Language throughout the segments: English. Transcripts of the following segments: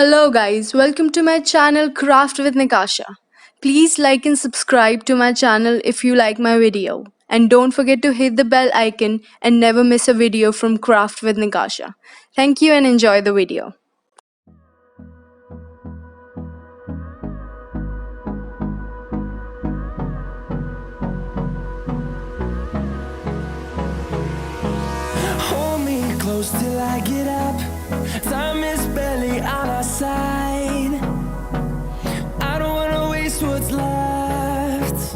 Hello guys, welcome to my channel Craft with Nikasha. Please like and subscribe to my channel if you like my video. And don't forget to hit the bell icon and never miss a video from Craft with Nikasha. Thank you and enjoy the video. Hold me close till I get up. Time is barely on our side. I don't wanna waste what's left.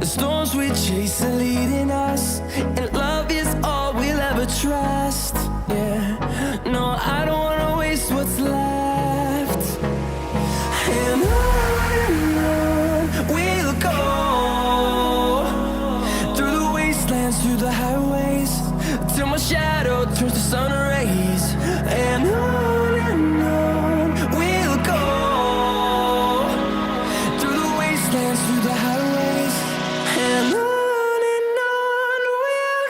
The storms we chase are leading us, and love is all we'll ever trust. Yeah, no, I don't wanna waste what's left. And on we'll go, through the wastelands, through the highways, till my shadow turns to sun rays. And on we'll go, through the wastelands, through the highways, and on we'll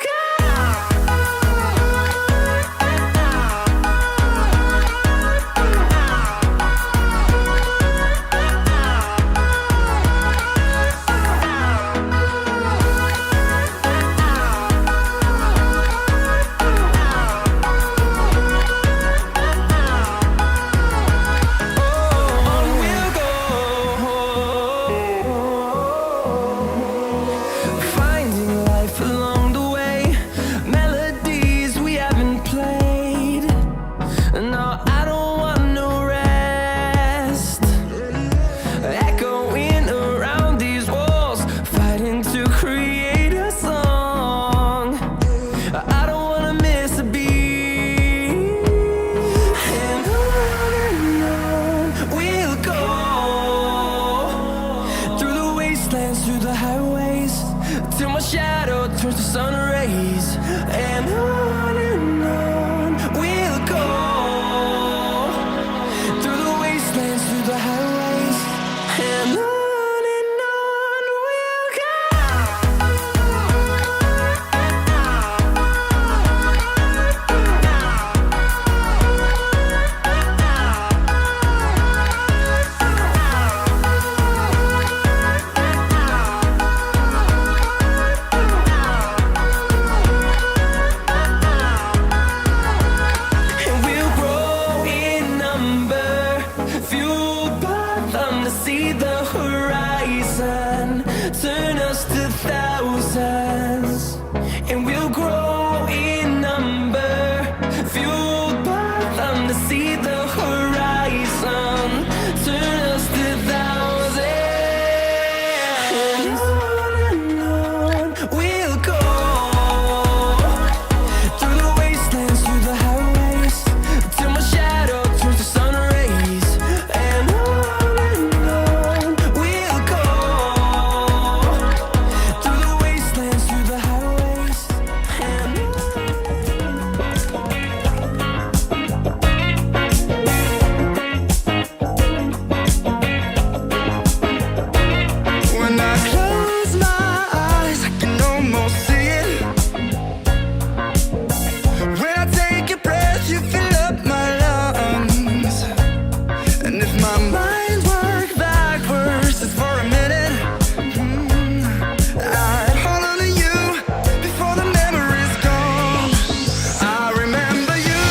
finding life along the way, melodies we haven't played. No, I don't want no rest. Echoing around these walls, fighting to create a song. I don't wanna miss a beat. And on we'll go, through the wastelands, through the highways, till my shadow turns to sun rays. And on we'll go, through the wastelands, through the highways, and on we'll go. And we'll grow in number, fueled by them to see the horizon, turn us to thousands. And we'll grow in number, fueled by them to see the horizon, turn us to thousands. And on we'll go, through the wastelands, through the highways, till my shadow turns to sun rays. And on we'll go, through the wastelands, through the highways, and when I close my eyes, I can almost see it. When I take a breath, you fill up my lungs. And if my mind worked backwards just for a minute, I'd hold on to you before the memory's gone. I remember you,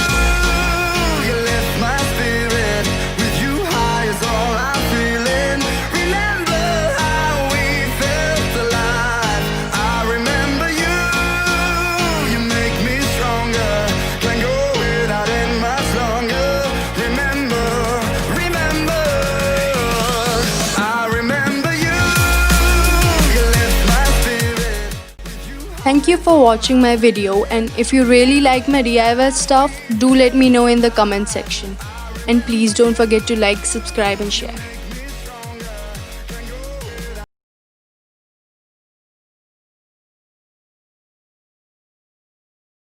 you lift my spirit. With you high is all I'm feeling. Remember how we felt alive. I remember you, you make me stronger. Can't go without it much longer. Remember, remember, I remember you, you lift my spirit. Thank you for watching my video, and if you really like my DIY stuff, do let me know in the comment section. And please don't forget to like, subscribe and share.